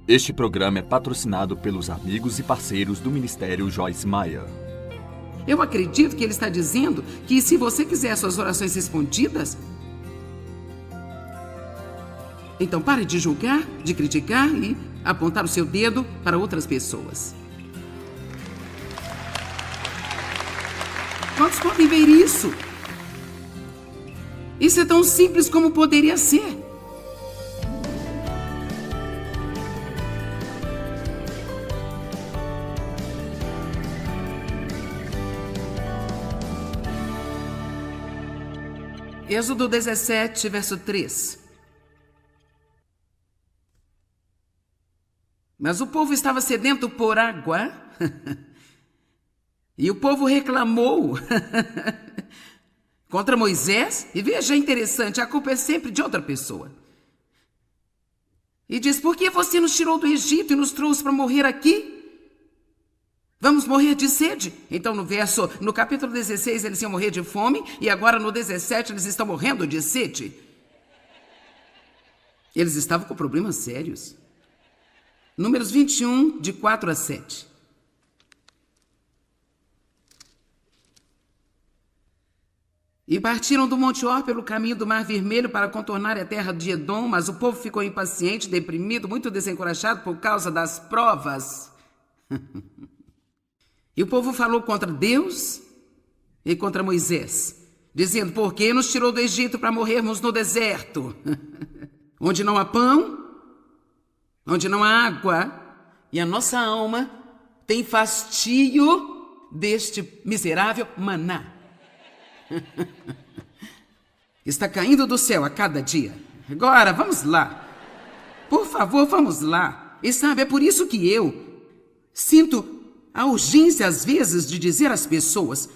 Este programa é patrocinado pelos amigos e parceiros do Ministério Joyce Meyer. Eu acredito que ele está dizendo que se você quiser suas orações respondidas, então pare de julgar, de criticar e apontar o seu dedo para outras pessoas. Quantos podem ver isso? Isso é tão simples como poderia ser. Êxodo 17, verso 3. Mas o povo estava sedento por água e o povo reclamou contra Moisés. E veja, interessante, a culpa é sempre de outra pessoa. E diz, por que você nos tirou do Egito e nos trouxe para morrer aqui? Vamos morrer de sede? Então no capítulo 16 eles iam morrer de fome e agora no 17 eles estão morrendo de sede. Eles estavam com problemas sérios. Números 21, de 4 a 7. E partiram do Monte Or pelo caminho do Mar Vermelho para contornar a terra de Edom, mas o povo ficou impaciente, deprimido, muito desencorajado por causa das provas. E o povo falou contra Deus e contra Moisés, dizendo, por que nos tirou do Egito para morrermos no deserto? Onde não há pão, onde não há água, e a nossa alma tem fastio deste miserável maná. Está caindo do céu a cada dia. Agora, vamos lá. Por favor, vamos lá. E sabe, é por isso que eu sinto a urgência, às vezes, de dizer às pessoas,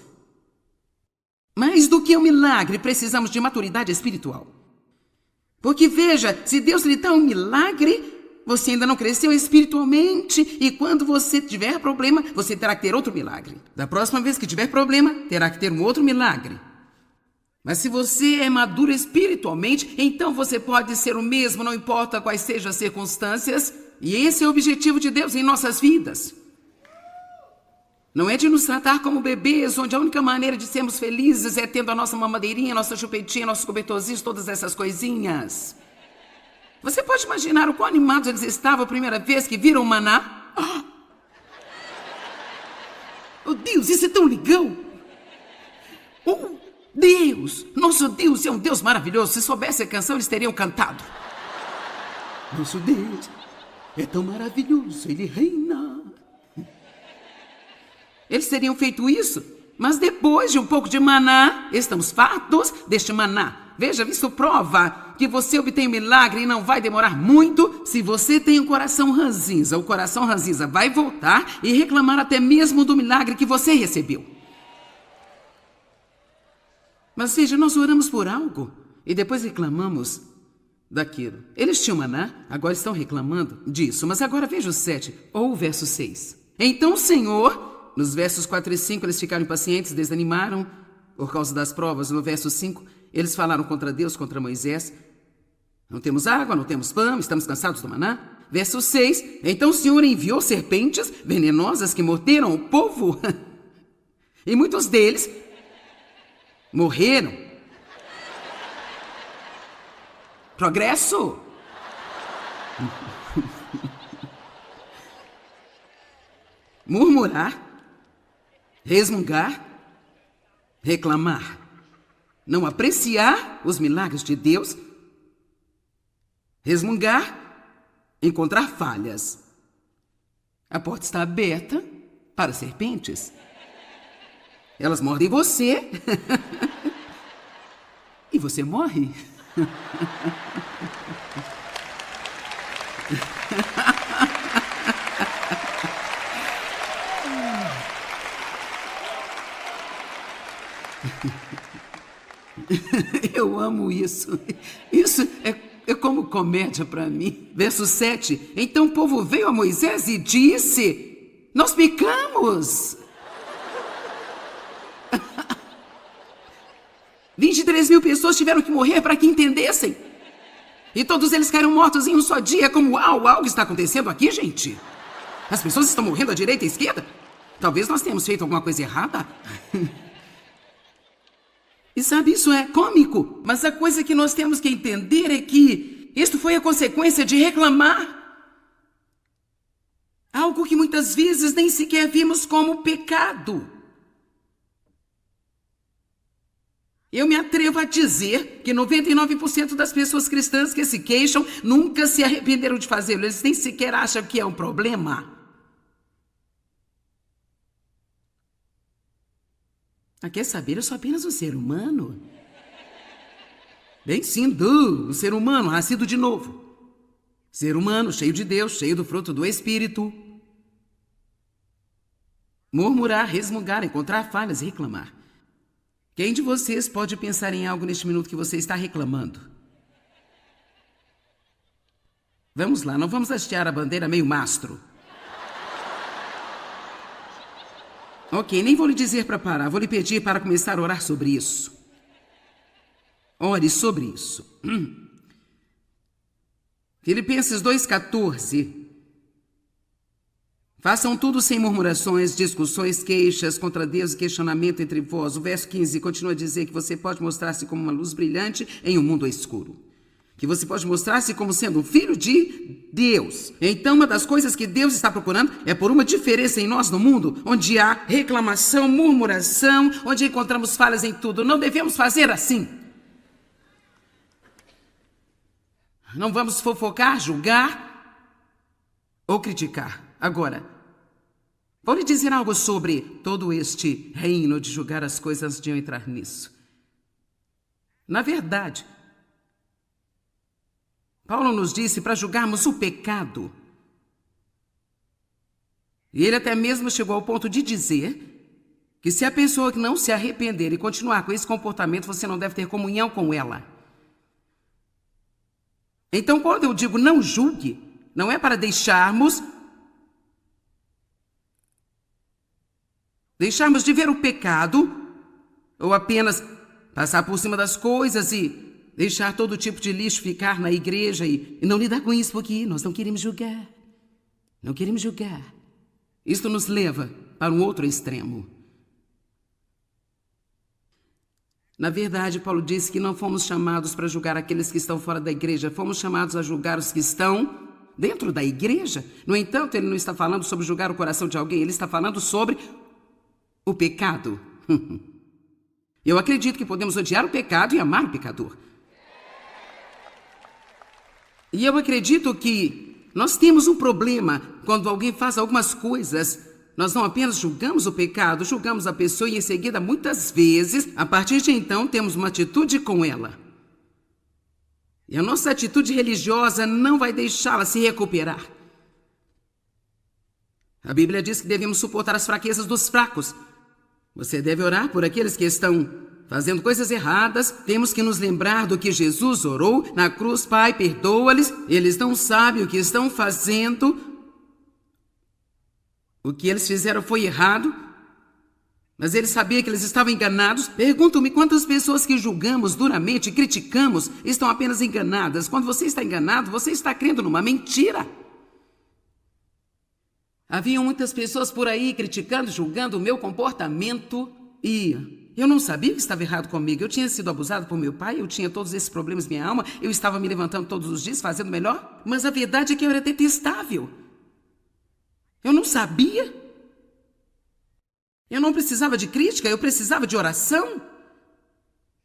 mais do que um milagre, precisamos de maturidade espiritual. Porque veja, se Deus lhe dá um milagre, você ainda não cresceu espiritualmente, e quando você tiver problema, você terá que ter outro milagre. Da próxima vez que tiver problema, terá que ter um outro milagre. Mas se você é maduro espiritualmente, então você pode ser o mesmo, não importa quais sejam as circunstâncias, e esse é o objetivo de Deus em nossas vidas. Não é de nos tratar como bebês, onde a única maneira de sermos felizes é tendo a nossa mamadeirinha, nossa chupetinha, nossos cobertorzinhos, todas essas coisinhas. Você pode imaginar o quão animados eles estavam a primeira vez que viram o maná? Oh, Deus, isso é tão legal! Oh, Deus! Nosso Deus é um Deus maravilhoso. Se soubesse a canção, eles teriam cantado. Nosso Deus é tão maravilhoso, Ele reina. Eles teriam feito isso, mas depois de um pouco de maná, estamos fartos deste maná. Veja, isso prova que você obtém um milagre e não vai demorar muito se você tem um coração ranzinza. O coração ranzinza vai voltar e reclamar até mesmo do milagre que você recebeu. Mas veja, nós oramos por algo e depois reclamamos daquilo. Eles tinham maná, agora estão reclamando disso. Mas agora veja o 7 ou o verso 6. Então o Senhor... Nos versos 4 e 5, eles ficaram impacientes, desanimaram por causa das provas. No verso 5, eles falaram contra Deus, contra Moisés. Não temos água, não temos pão, estamos cansados do maná. Verso 6, então o Senhor enviou serpentes venenosas que morderam o povo. E muitos deles morreram. Progresso. Murmurar. Resmungar, reclamar, não apreciar os milagres de Deus, resmungar, encontrar falhas. A porta está aberta para serpentes. Elas mordem você e você morre. Eu amo isso. Isso é como comédia para mim. Verso 7. Então o povo veio a Moisés e disse, nós pecamos. 23 mil pessoas tiveram que morrer para que entendessem. E todos eles caíram mortos em um só dia, como algo está acontecendo aqui, gente? As pessoas estão morrendo à direita e à esquerda? Talvez nós tenhamos feito alguma coisa errada. E sabe, isso é cômico, mas a coisa que nós temos que entender é que isto foi a consequência de reclamar. Algo que muitas vezes nem sequer vimos como pecado. Eu me atrevo a dizer que 99% das pessoas cristãs que se queixam nunca se arrependeram de fazê-lo. Eles nem sequer acham que é um problema. Quer saber? Eu sou apenas um ser humano. Bem sim, um ser humano nascido de novo. Ser humano cheio de Deus, cheio do fruto do Espírito. Murmurar, resmungar, encontrar falhas e reclamar. Quem de vocês pode pensar em algo neste minuto que você está reclamando? Vamos lá, não vamos hastear a bandeira meio mastro. Ok, nem vou lhe dizer para parar, vou lhe pedir para começar a orar sobre isso. Ore sobre isso. Filipenses 2,14. Façam tudo sem murmurações, discussões, queixas contra Deus e questionamento entre vós. O verso 15 continua a dizer que você pode mostrar-se como uma luz brilhante em um mundo escuro. Que você pode mostrar-se como sendo um filho de Deus. Então, uma das coisas que Deus está procurando é por uma diferença em nós no mundo, onde há reclamação, murmuração, onde encontramos falhas em tudo. Não devemos fazer assim. Não vamos fofocar, julgar ou criticar. Agora, vou lhe dizer algo sobre todo este reino de julgar as coisas antes de eu entrar nisso. Na verdade, Paulo nos disse para julgarmos o pecado. E ele até mesmo chegou ao ponto de dizer que se a pessoa que não se arrepender e continuar com esse comportamento, você não deve ter comunhão com ela. Então, quando eu digo não julgue, não é para deixarmos de ver o pecado ou apenas passar por cima das coisas e deixar todo tipo de lixo ficar na igreja e não lidar com isso, porque nós não queremos julgar. Não queremos julgar. Isto nos leva para um outro extremo. Na verdade, Paulo disse que não fomos chamados para julgar aqueles que estão fora da igreja, fomos chamados a julgar os que estão dentro da igreja. No entanto, ele não está falando sobre julgar o coração de alguém, ele está falando sobre o pecado. Eu acredito que podemos odiar o pecado e amar o pecador. E eu acredito que nós temos um problema quando alguém faz algumas coisas. Nós não apenas julgamos o pecado, julgamos a pessoa e em seguida, muitas vezes, a partir de então, temos uma atitude com ela. E a nossa atitude religiosa não vai deixá-la se recuperar. A Bíblia diz que devemos suportar as fraquezas dos fracos. Você deve orar por aqueles que estão fazendo coisas erradas. Temos que nos lembrar do que Jesus orou na cruz. Pai, perdoa-lhes, eles não sabem o que estão fazendo. O que eles fizeram foi errado, mas eles sabiam que eles estavam enganados. Pergunto-me quantas pessoas que julgamos duramente, criticamos, estão apenas enganadas. Quando você está enganado, você está crendo numa mentira. Haviam muitas pessoas por aí criticando, julgando o meu comportamento e eu não sabia que estava errado comigo. Eu tinha sido abusado por meu pai, eu tinha todos esses problemas na minha alma, eu estava me levantando todos os dias, fazendo melhor, mas a verdade é que eu era detestável. Eu não sabia. Eu não precisava de crítica, eu precisava de oração.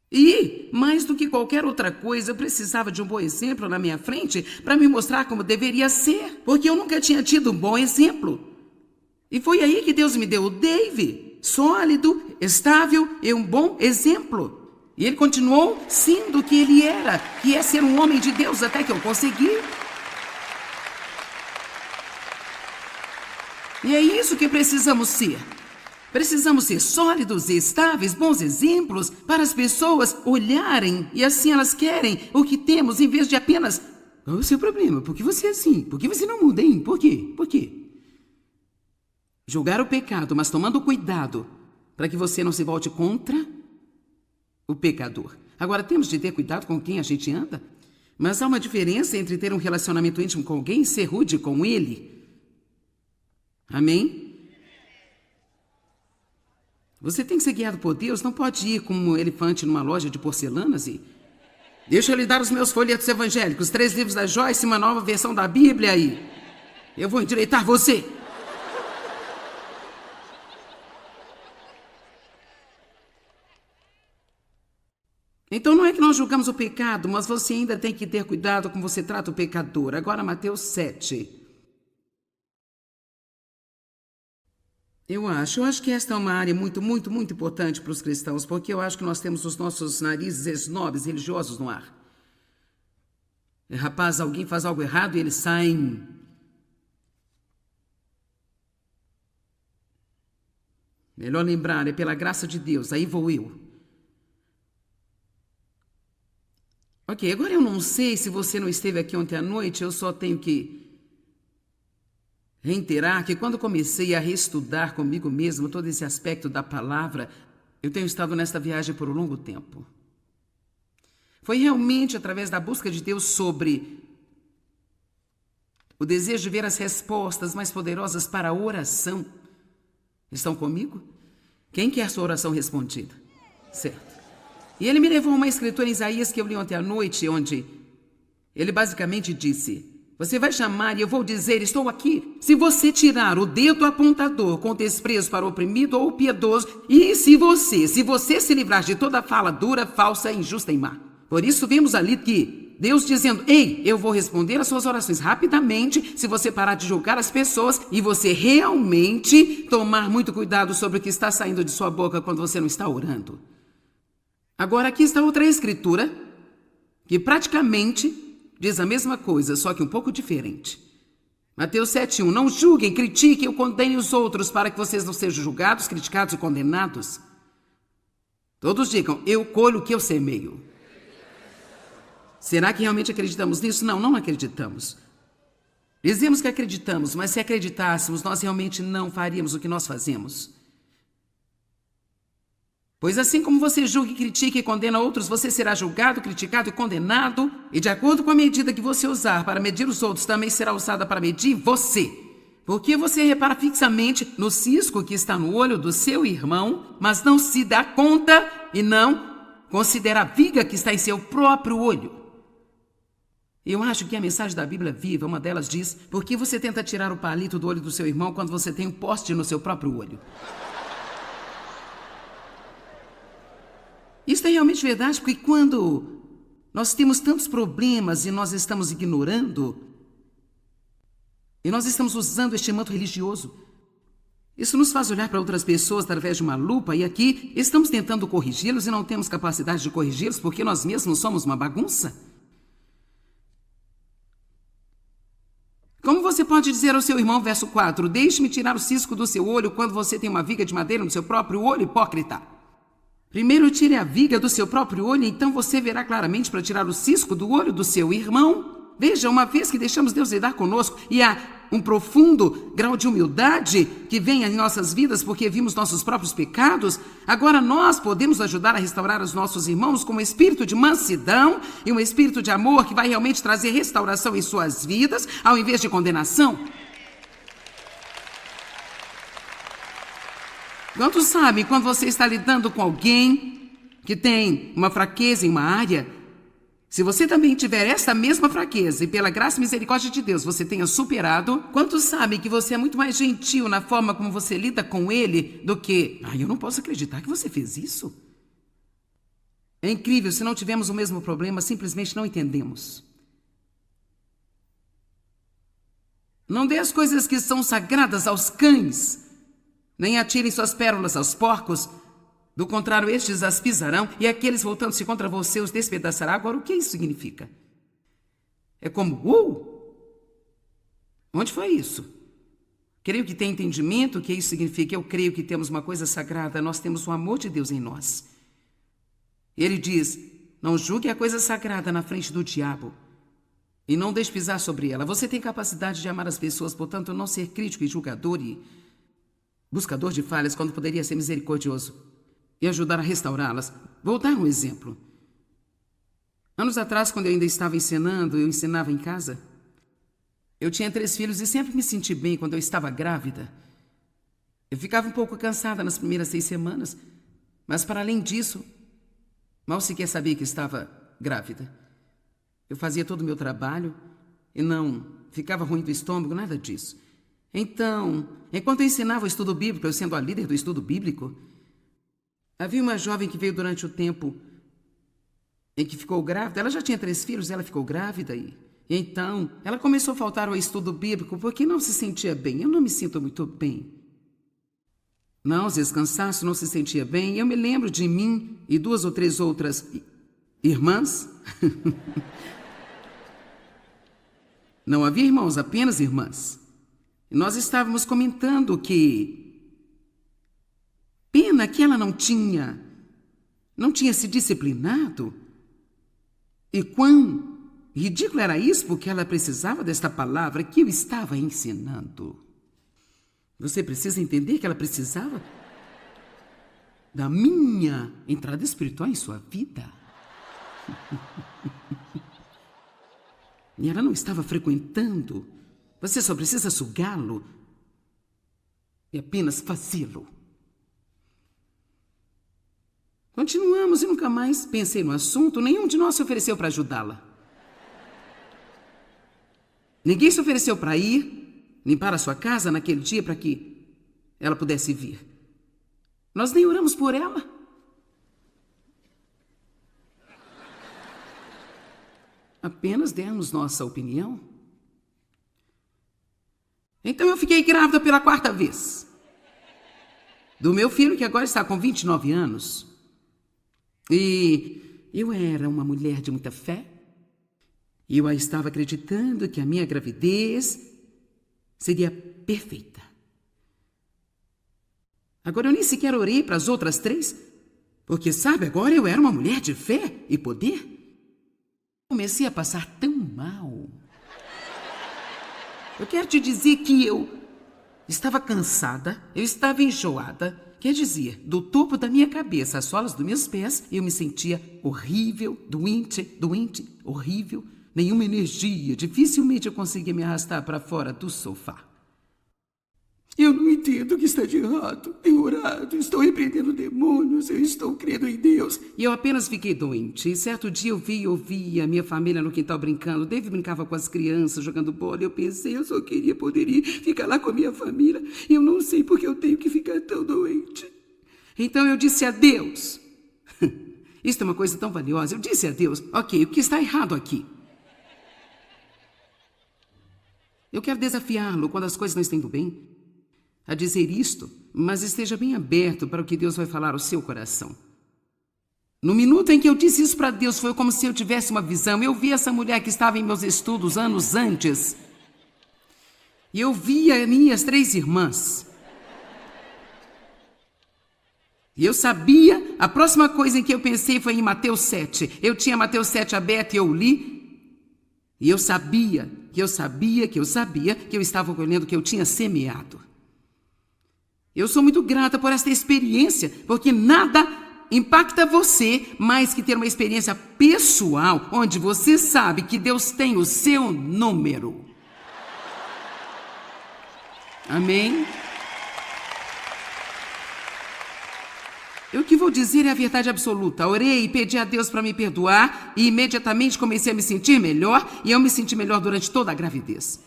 E, mais do que qualquer outra coisa, eu precisava de um bom exemplo na minha frente para me mostrar como deveria ser, porque eu nunca tinha tido um bom exemplo. E foi aí que Deus me deu o Dave, sólido, estável e um bom exemplo. E ele continuou sendo o que ele era, que é ser um homem de Deus até que eu consegui. E é isso que precisamos ser. Precisamos ser sólidos e estáveis, bons exemplos para as pessoas olharem e assim elas querem o que temos em vez de apenas qual é o seu problema? Por que você é assim? Por que você não muda, hein? Por quê? Por quê? Julgar o pecado, mas tomando cuidado para que você não se volte contra o pecador. Agora, temos de ter cuidado com quem a gente anda. Mas há uma diferença entre ter um relacionamento íntimo com alguém e ser rude com ele. Amém? Você tem que ser guiado por Deus, não pode ir como um elefante numa loja de porcelanas e... Deixa eu lhe dar os meus folhetos evangélicos, 3 livros da Joyce e uma nova versão da Bíblia aí. Eu vou endireitar você. Então não é que nós julgamos o pecado, mas você ainda tem que ter cuidado como você trata o pecador. Agora Mateus 7. Eu acho que esta é uma área muito importante para os cristãos, porque eu acho que nós temos os nossos narizes esnobres religiosos no ar. Rapaz, alguém faz algo errado e eles saem. Melhor lembrar, é pela graça de Deus, aí vou eu. Ok, agora eu não sei se você não esteve aqui ontem à noite, eu só tenho que reiterar que quando comecei a reestudar comigo mesmo todo esse aspecto da palavra, eu tenho estado nesta viagem por um longo tempo. Foi realmente através da busca de Deus sobre o desejo de ver as respostas mais poderosas para a oração. Estão comigo? Quem quer sua oração respondida? Certo. E ele me levou a uma escritura em Isaías que eu li ontem à noite, onde ele basicamente disse: você vai chamar e eu vou dizer, estou aqui. Se você tirar o dedo apontador com desprezo para o oprimido ou o piedoso, e se você se livrar de toda fala dura, falsa, injusta e má. Por isso vimos ali que Deus dizendo: ei, eu vou responder as suas orações rapidamente se você parar de julgar as pessoas e você realmente tomar muito cuidado sobre o que está saindo de sua boca quando você não está orando. Agora aqui está outra escritura que praticamente diz a mesma coisa, só que um pouco diferente. Mateus 7:1. Não julguem, critiquem ou condenem os outros para que vocês não sejam julgados, criticados e condenados. Todos digam: eu colho o que eu semeio. Será que realmente acreditamos nisso? Não, não acreditamos. Dizemos que acreditamos, mas se acreditássemos, nós realmente não faríamos o que nós fazemos. Pois assim como você julga, critica e condena outros, você será julgado, criticado e condenado, e de acordo com a medida que você usar para medir os outros, também será usada para medir você. Porque você repara fixamente no cisco que está no olho do seu irmão, mas não se dá conta e não considera a viga que está em seu próprio olho. Eu acho que a mensagem da Bíblia viva, uma delas diz: por que você tenta tirar o palito do olho do seu irmão quando você tem um poste no seu próprio olho? Isso é realmente verdade, porque quando nós temos tantos problemas e nós estamos ignorando, e nós estamos usando este manto religioso, isso nos faz olhar para outras pessoas através de uma lupa, e aqui estamos tentando corrigi-los e não temos capacidade de corrigi-los porque nós mesmos somos uma bagunça. Como você pode dizer ao seu irmão, verso 4, deixe-me tirar o cisco do seu olho quando você tem uma viga de madeira no seu próprio olho, hipócrita? Primeiro tire a viga do seu próprio olho, então você verá claramente para tirar o cisco do olho do seu irmão. Veja, uma vez que deixamos Deus lidar conosco e há um profundo grau de humildade que vem em nossas vidas porque vimos nossos próprios pecados, agora nós podemos ajudar a restaurar os nossos irmãos com um espírito de mansidão e um espírito de amor que vai realmente trazer restauração em suas vidas ao invés de condenação. Quantos sabem, quando você está lidando com alguém que tem uma fraqueza em uma área, se você também tiver esta mesma fraqueza e pela graça e misericórdia de Deus você tenha superado, quantos sabem que você é muito mais gentil na forma como você lida com ele do que: eu não posso acreditar que você fez isso. É incrível, se não tivermos o mesmo problema, simplesmente não entendemos. Não dê as coisas que são sagradas aos cães, nem atirem suas pérolas aos porcos, do contrário estes as pisarão e aqueles voltando-se contra você os despedaçará. Agora, o que isso significa? É como, onde foi isso? Creio que tem entendimento o que isso significa. Eu creio que temos uma coisa sagrada, nós temos o amor de Deus em nós. Ele diz: não julgue a coisa sagrada na frente do diabo e não deixe pisar sobre ela. Você tem capacidade de amar as pessoas, portanto não ser crítico e julgador e buscador de falhas quando poderia ser misericordioso e ajudar a restaurá-las. Vou dar um exemplo. Anos atrás, quando eu ainda estava ensinando, eu ensinava em casa. Eu tinha 3 filhos e sempre me senti bem quando eu estava grávida. Eu ficava um pouco cansada nas primeiras 6 semanas, mas para além disso, mal sequer sabia que estava grávida. Eu fazia todo o meu trabalho e não ficava ruim do estômago, nada disso. Então, enquanto eu ensinava o estudo bíblico, eu sendo a líder do estudo bíblico, havia uma jovem que veio durante o tempo em que ficou grávida. Ela já tinha 3 filhos, ela ficou grávida e então ela começou a faltar ao estudo bíblico porque não se sentia bem. Eu não me sinto muito bem. Não, às vezes cansaço, não se sentia bem. Eu me lembro de mim e 2 ou 3 outras irmãs. Não havia irmãos, apenas irmãs. E nós estávamos comentando que pena que ela não tinha se disciplinado. E quão ridículo era isso, porque ela precisava desta palavra que eu estava ensinando. Você precisa entender que ela precisava da minha entrada espiritual em sua vida. E ela não estava frequentando. Você só precisa sugá-lo e apenas fazê-lo. Continuamos e nunca mais pensei no assunto. Nenhum de nós se ofereceu para ajudá-la. Ninguém se ofereceu para ir limpar a sua casa naquele dia para que ela pudesse vir. Nós nem oramos por ela. Apenas demos nossa opinião. Então eu fiquei grávida pela 4ª vez. Do meu filho, que agora está com 29 anos. E eu era uma mulher de muita fé. E eu estava acreditando que a minha gravidez seria perfeita. Agora eu nem sequer orei para as outras 3, porque, sabe, agora eu era uma mulher de fé e poder. Comecei a passar tão mal. Eu quero te dizer que eu estava cansada, eu estava enjoada. Quer dizer, do topo da minha cabeça às solas dos meus pés, eu me sentia horrível, doente, horrível. Nenhuma energia, dificilmente eu conseguia me arrastar para fora do sofá. Eu não entendo o que está de errado. Tenho orado, estou repreendendo demônios, eu estou crendo em Deus. E eu apenas fiquei doente. E certo dia eu ouvi a minha família no quintal brincando. David brincava com as crianças, jogando bola. Eu pensei, eu só queria poder ir ficar lá com a minha família. Eu não sei porque eu tenho que ficar tão doente. Então eu disse a Deus. Isso é uma coisa tão valiosa. Eu disse a Deus, ok, o que está errado aqui? Eu quero desafiá-lo quando as coisas não estão indo bem a dizer isto, mas esteja bem aberto para o que Deus vai falar ao seu coração. No minuto em que eu disse isso para Deus, foi como se eu tivesse uma visão. Eu vi essa mulher que estava em meus estudos anos antes. E eu vi as minhas 3 irmãs. E eu sabia, a próxima coisa em que eu pensei foi em Mateus 7. Eu tinha Mateus 7 aberto e eu li. E eu sabia que eu estava colhendo o que eu tinha semeado. Eu sou muito grata por esta experiência, porque nada impacta você mais que ter uma experiência pessoal, onde você sabe que Deus tem o seu número. Amém? Eu que vou dizer é a verdade absoluta. Orei e pedi a Deus para me perdoar e imediatamente comecei a me sentir melhor e eu me senti melhor durante toda a gravidez.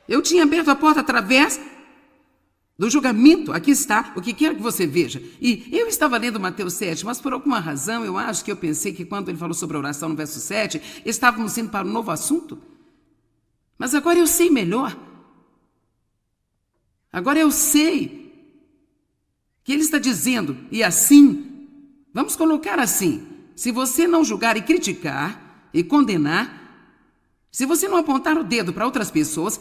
Eu tinha aberto a porta através do julgamento. Aqui está, o que quero que você veja. E eu estava lendo Mateus 7, mas por alguma razão eu acho que eu pensei que quando ele falou sobre a oração no verso 7, estávamos indo para um novo assunto. Mas agora eu sei melhor. Agora eu sei que ele está dizendo, e assim, vamos colocar assim, se você não julgar e criticar e condenar, se você não apontar o dedo para outras pessoas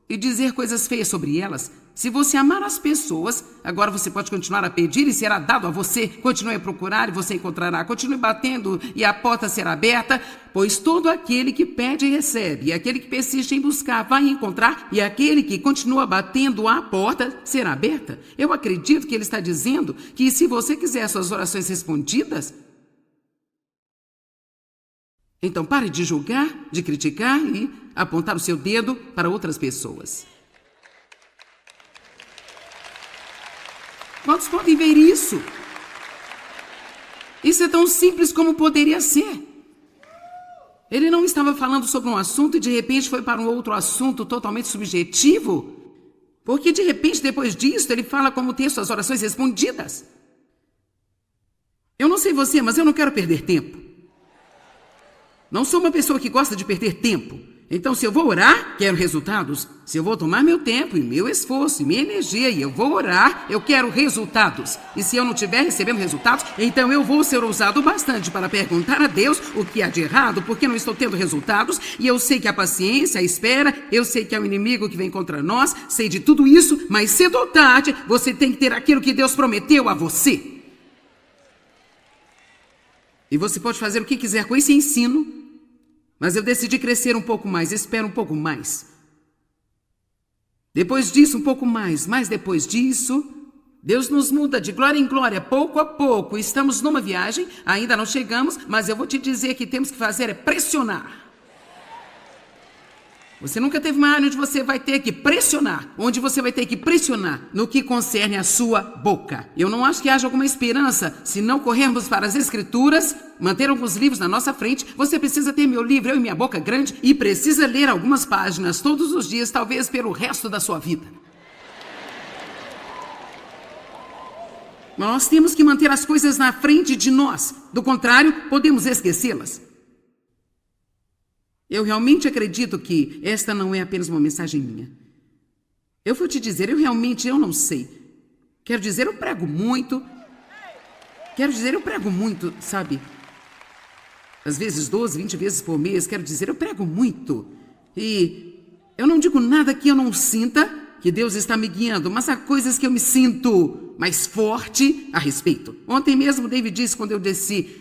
e dizer coisas feias sobre elas, se você amar as pessoas, agora você pode continuar a pedir e será dado a você. Continue a procurar e você encontrará. Continue batendo e a porta será aberta, pois todo aquele que pede recebe, e aquele que persiste em buscar vai encontrar, e aquele que continua batendo a porta será aberta. Eu acredito que ele está dizendo que se você quiser suas orações respondidas, Então pare de julgar, de criticar e apontar o seu dedo para outras pessoas. Quantos podem ver isso? Isso é tão simples como poderia ser. Ele não estava falando sobre um assunto e de repente foi para um outro assunto totalmente subjetivo. Porque de repente, depois disso, ele fala como ter suas orações respondidas. Eu não sei você, mas eu não quero perder tempo. Não sou uma pessoa que gosta de perder tempo. Então, se eu vou orar, quero resultados. Se eu vou tomar meu tempo e meu esforço e minha energia e eu vou orar, eu quero resultados. E se eu não estiver recebendo resultados, então eu vou ser ousado bastante para perguntar a Deus o que há de errado, porque não estou tendo resultados. E eu sei que a paciência, a espera, eu sei que é o inimigo que vem contra nós, sei de tudo isso, mas cedo ou tarde, você tem que ter aquilo que Deus prometeu a você. E você pode fazer o que quiser com esse ensino, mas eu decidi crescer um pouco mais, espero um pouco mais. Depois disso, um pouco mais, mas depois disso, Deus nos muda de glória em glória, pouco a pouco. Estamos numa viagem, ainda não chegamos, mas eu vou te dizer que temos que fazer é pressionar. Você nunca teve uma área onde você vai ter que pressionar, no que concerne a sua boca. Eu não acho que haja alguma esperança se não corrermos para as Escrituras, manter alguns livros na nossa frente. Você precisa ter meu livro, Eu e Minha Boca Grande, e precisa ler algumas páginas todos os dias, talvez pelo resto da sua vida. Nós temos que manter as coisas na frente de nós. Do contrário, podemos esquecê-las. Eu realmente acredito que esta não é apenas uma mensagem minha. Eu vou te dizer, eu não sei. Quero dizer, eu prego muito, sabe? Às vezes 12, 20 vezes por mês, quero dizer, eu prego muito. E eu não digo nada que eu não sinta que Deus está me guiando, mas há coisas que eu me sinto mais forte a respeito. Ontem mesmo David disse, quando eu desci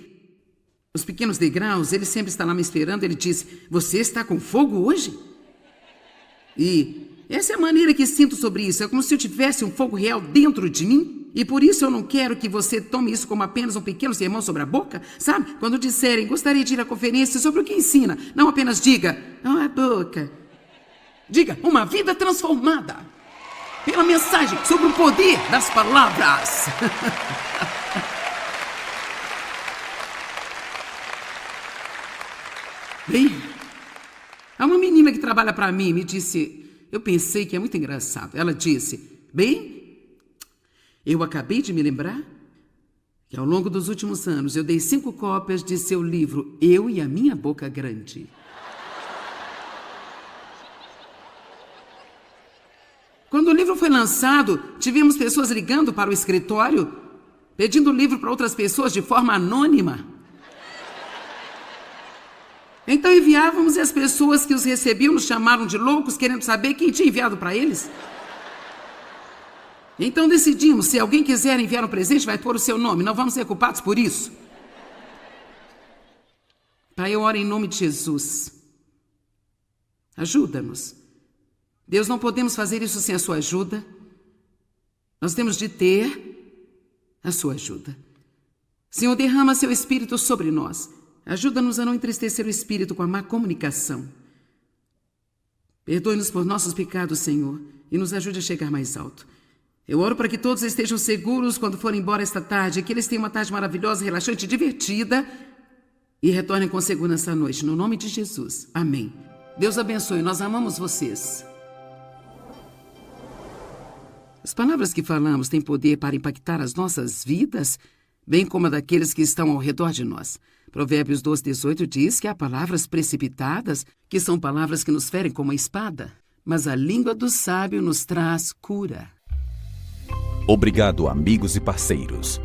os pequenos degraus, ele sempre está lá me esperando, ele disse, você está com fogo hoje? E essa é a maneira que sinto sobre isso, é como se eu tivesse um fogo real dentro de mim, e por isso eu não quero que você tome isso como apenas um pequeno sermão sobre a boca, sabe? Quando disserem, gostaria de ir à conferência sobre o que ensina, não apenas diga, a boca. Diga, uma vida transformada pela mensagem sobre o poder das palavras. Bem, há uma menina que trabalha para mim me disse, eu pensei que é muito engraçado. Ela disse, bem, eu acabei de me lembrar que ao longo dos últimos anos eu dei 5 cópias de seu livro Eu e a Minha Boca Grande. Quando o livro foi lançado, tivemos pessoas ligando para o escritório, pedindo o livro para outras pessoas de forma anônima. Então enviávamos e as pessoas que os recebiam nos chamaram de loucos, querendo saber quem tinha enviado para eles. Então decidimos, se alguém quiser enviar um presente, vai pôr o seu nome, não vamos ser culpados por isso. Pai, eu oro em nome de Jesus. Ajuda-nos. Deus, não podemos fazer isso sem a sua ajuda. Nós temos de ter a sua ajuda. Senhor, derrama seu Espírito sobre nós. Ajuda-nos a não entristecer o Espírito com a má comunicação. Perdoe-nos por nossos pecados, Senhor, e nos ajude a chegar mais alto. Eu oro para que todos estejam seguros quando forem embora esta tarde, que eles tenham uma tarde maravilhosa, relaxante, divertida e retornem com segurança à noite. No nome de Jesus. Amém. Deus abençoe. Nós amamos vocês. As palavras que falamos têm poder para impactar as nossas vidas, bem como a daqueles que estão ao redor de nós. Provérbios 12:18 diz que há palavras precipitadas, que são palavras que nos ferem como a espada, mas a língua do sábio nos traz cura. Obrigado, amigos e parceiros.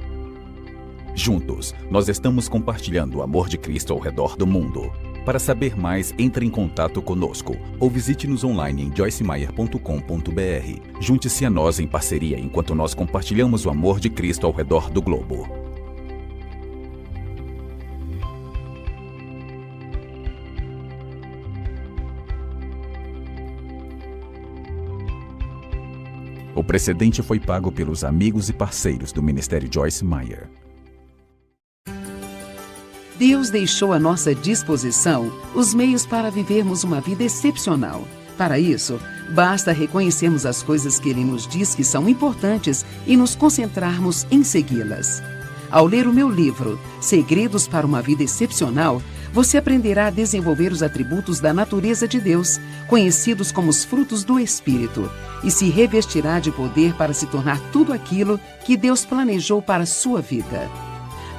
Juntos, nós estamos compartilhando o amor de Cristo ao redor do mundo. Para saber mais, entre em contato conosco ou visite-nos online em joycemeyer.com.br. Junte-se a nós em parceria enquanto nós compartilhamos o amor de Cristo ao redor do globo. O precedente foi pago pelos amigos e parceiros do Ministério Joyce Meyer. Deus deixou à nossa disposição os meios para vivermos uma vida excepcional. Para isso, basta reconhecermos as coisas que Ele nos diz que são importantes e nos concentrarmos em segui-las. Ao ler o meu livro, Segredos para uma Vida Excepcional, você aprenderá a desenvolver os atributos da natureza de Deus, conhecidos como os frutos do Espírito, e se revestirá de poder para se tornar tudo aquilo que Deus planejou para a sua vida.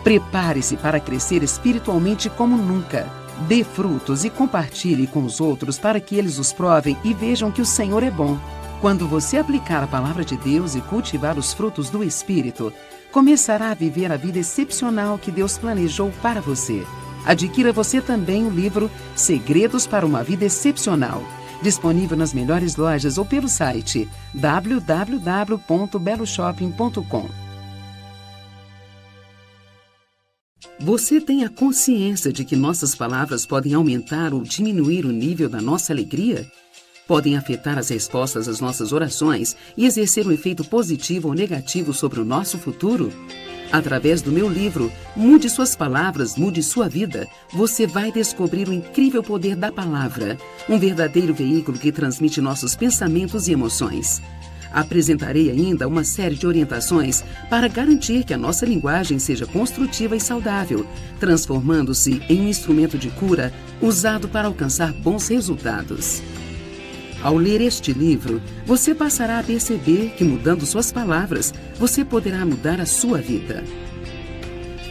Prepare-se para crescer espiritualmente como nunca. Dê frutos e compartilhe com os outros para que eles os provem e vejam que o Senhor é bom. Quando você aplicar a palavra de Deus e cultivar os frutos do Espírito, começará a viver a vida excepcional que Deus planejou para você. Adquira você também o livro Segredos para uma Vida Excepcional, disponível nas melhores lojas ou pelo site www.beloshopping.com. Você tem a consciência de que nossas palavras podem aumentar ou diminuir o nível da nossa alegria? Podem afetar as respostas às nossas orações e exercer um efeito positivo ou negativo sobre o nosso futuro? Através do meu livro, Mude Suas Palavras, Mude Sua Vida, você vai descobrir o incrível poder da palavra, um verdadeiro veículo que transmite nossos pensamentos e emoções. Apresentarei ainda uma série de orientações para garantir que a nossa linguagem seja construtiva e saudável, transformando-se em um instrumento de cura usado para alcançar bons resultados. Ao ler este livro, você passará a perceber que, mudando suas palavras, você poderá mudar a sua vida.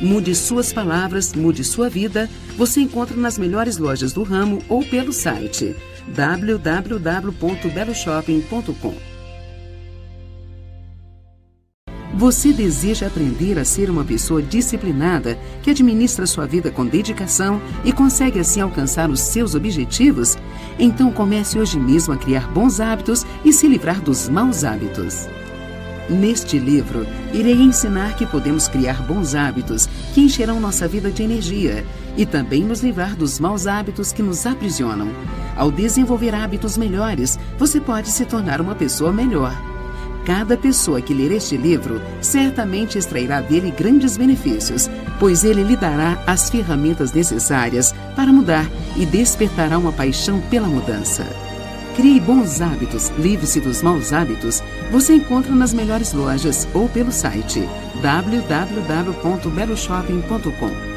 Mude Suas Palavras, Mude Sua Vida, você encontra nas melhores lojas do ramo ou pelo site www.beloshopping.com. Você deseja aprender a ser uma pessoa disciplinada que administra sua vida com dedicação e consegue assim alcançar os seus objetivos? Então comece hoje mesmo a criar bons hábitos e se livrar dos maus hábitos. Neste livro, irei ensinar que podemos criar bons hábitos que encherão nossa vida de energia e também nos livrar dos maus hábitos que nos aprisionam. Ao desenvolver hábitos melhores, você pode se tornar uma pessoa melhor. Cada pessoa que ler este livro certamente extrairá dele grandes benefícios, pois ele lhe dará as ferramentas necessárias para mudar e despertará uma paixão pela mudança. Crie bons hábitos, livre-se dos maus hábitos. Você encontra nas melhores lojas ou pelo site www.beloshopping.com.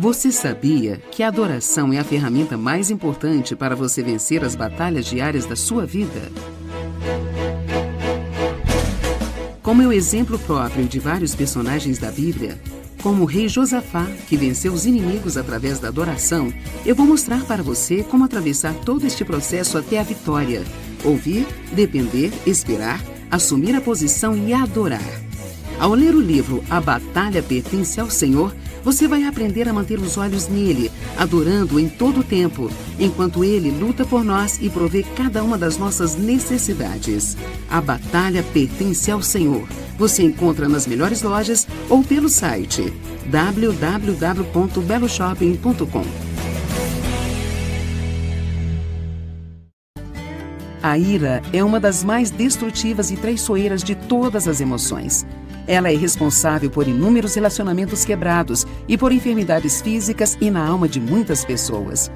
Você sabia que a adoração é a ferramenta mais importante para você vencer as batalhas diárias da sua vida? Como é o exemplo próprio de vários personagens da Bíblia, como o rei Josafá, que venceu os inimigos através da adoração, eu vou mostrar para você como atravessar todo este processo até a vitória. Ouvir, depender, esperar, assumir a posição e adorar. Ao ler o livro A Batalha Pertence ao Senhor, você vai aprender a manter os olhos nele, adorando-o em todo o tempo, enquanto ele luta por nós e provê cada uma das nossas necessidades. A Batalha Pertence ao Senhor. Você encontra nas melhores lojas ou pelo site www.beloshopping.com. A ira é uma das mais destrutivas e traiçoeiras de todas as emoções. Ela é responsável por inúmeros relacionamentos quebrados e por enfermidades físicas e na alma de muitas pessoas.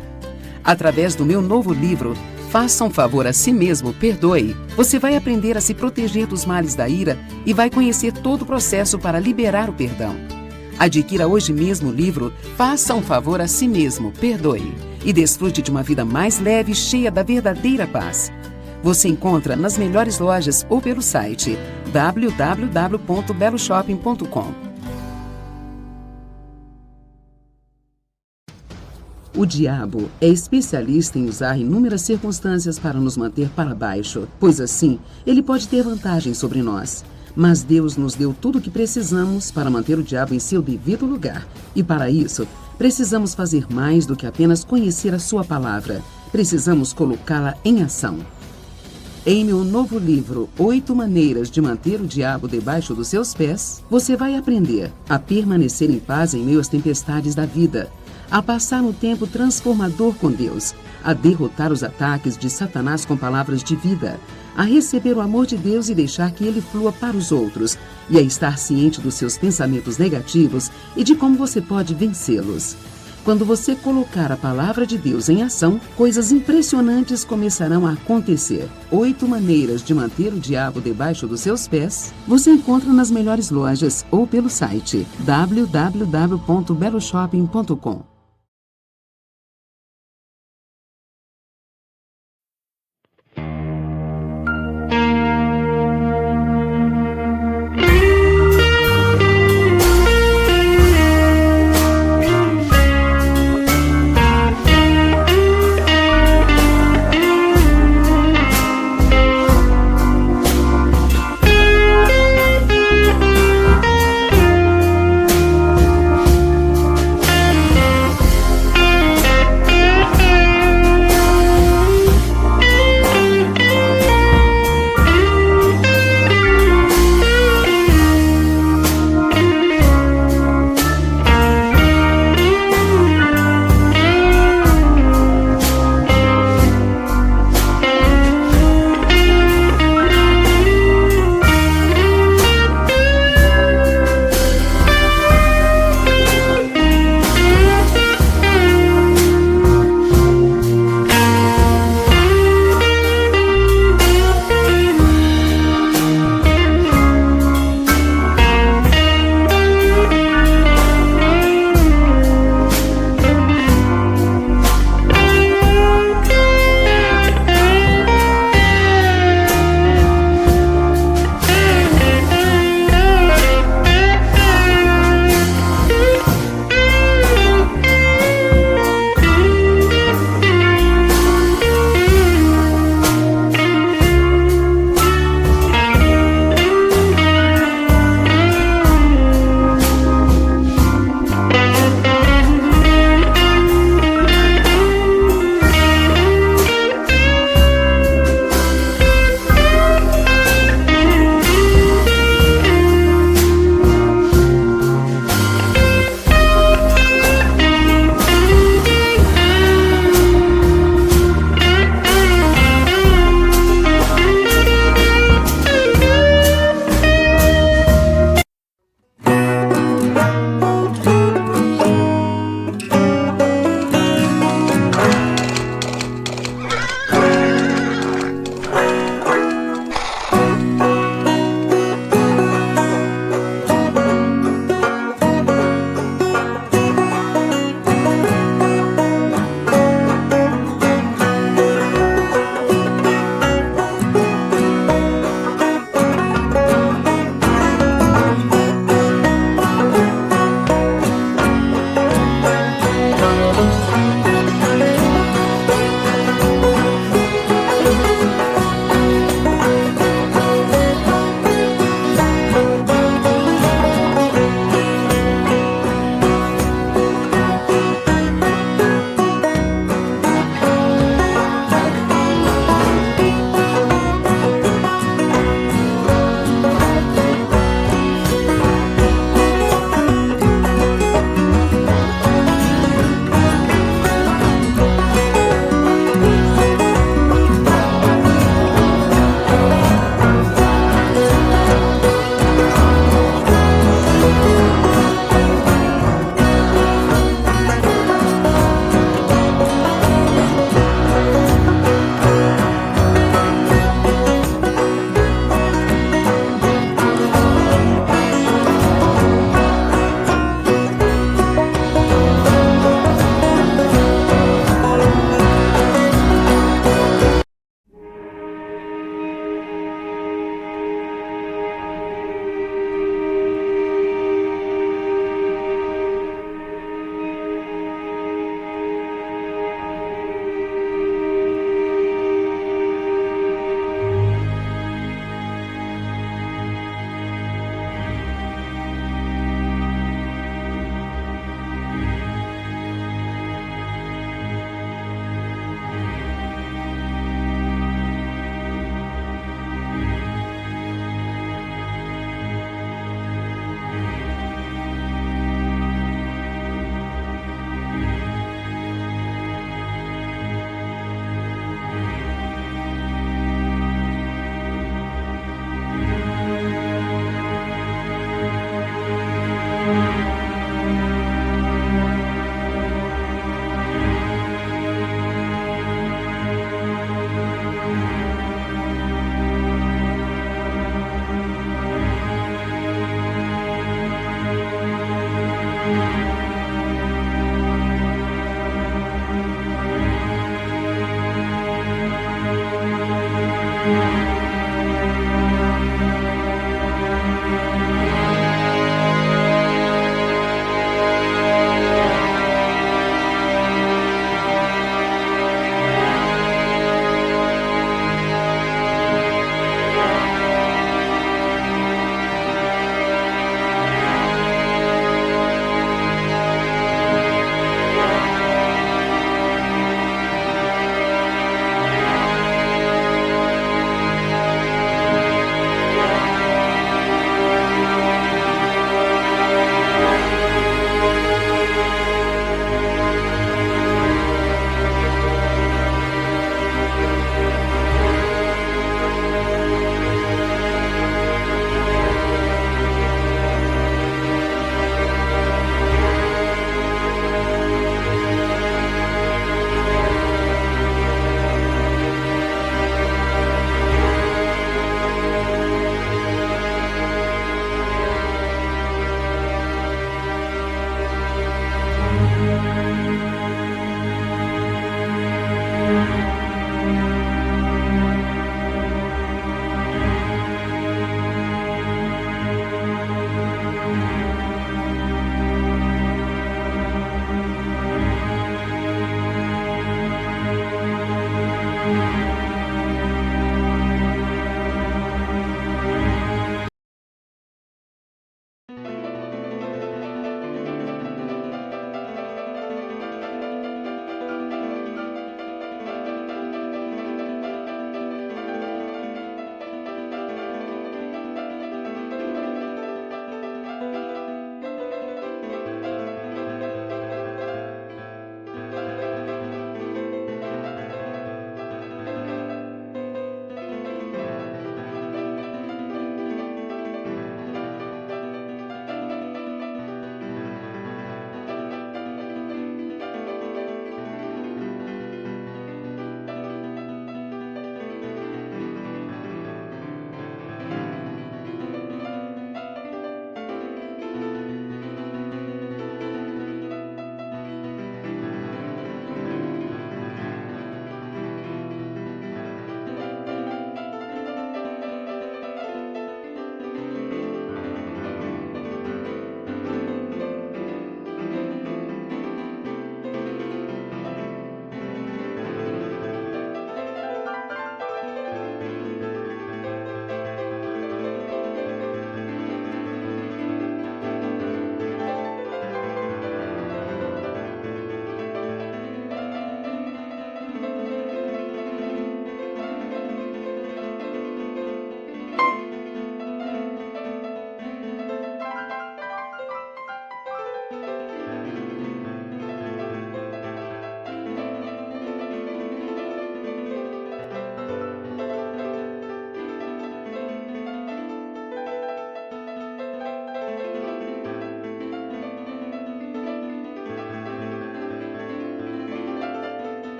Através do meu novo livro, Faça um Favor a Si Mesmo, Perdoe, você vai aprender a se proteger dos males da ira e vai conhecer todo o processo para liberar o perdão. Adquira hoje mesmo o livro Faça um Favor a Si Mesmo, Perdoe e desfrute de uma vida mais leve e cheia da verdadeira paz. Você encontra nas melhores lojas ou pelo site www.beloshopping.com. O diabo é especialista em usar inúmeras circunstâncias para nos manter para baixo, pois assim ele pode ter vantagem sobre nós. Mas Deus nos deu tudo o que precisamos para manter o diabo em seu devido lugar. E para isso, precisamos fazer mais do que apenas conhecer a sua palavra. Precisamos colocá-la em ação. Em meu novo livro, 8 Maneiras de Manter o Diabo Debaixo dos Seus Pés, você vai aprender a permanecer em paz em meio às tempestades da vida, a passar um tempo transformador com Deus, a derrotar os ataques de Satanás com palavras de vida, a receber o amor de Deus e deixar que ele flua para os outros, e a estar ciente dos seus pensamentos negativos e de como você pode vencê-los. Quando você colocar a palavra de Deus em ação, coisas impressionantes começarão a acontecer. 8 maneiras de manter o diabo debaixo dos seus pés você encontra nas melhores lojas ou pelo site www.beloshopping.com. Música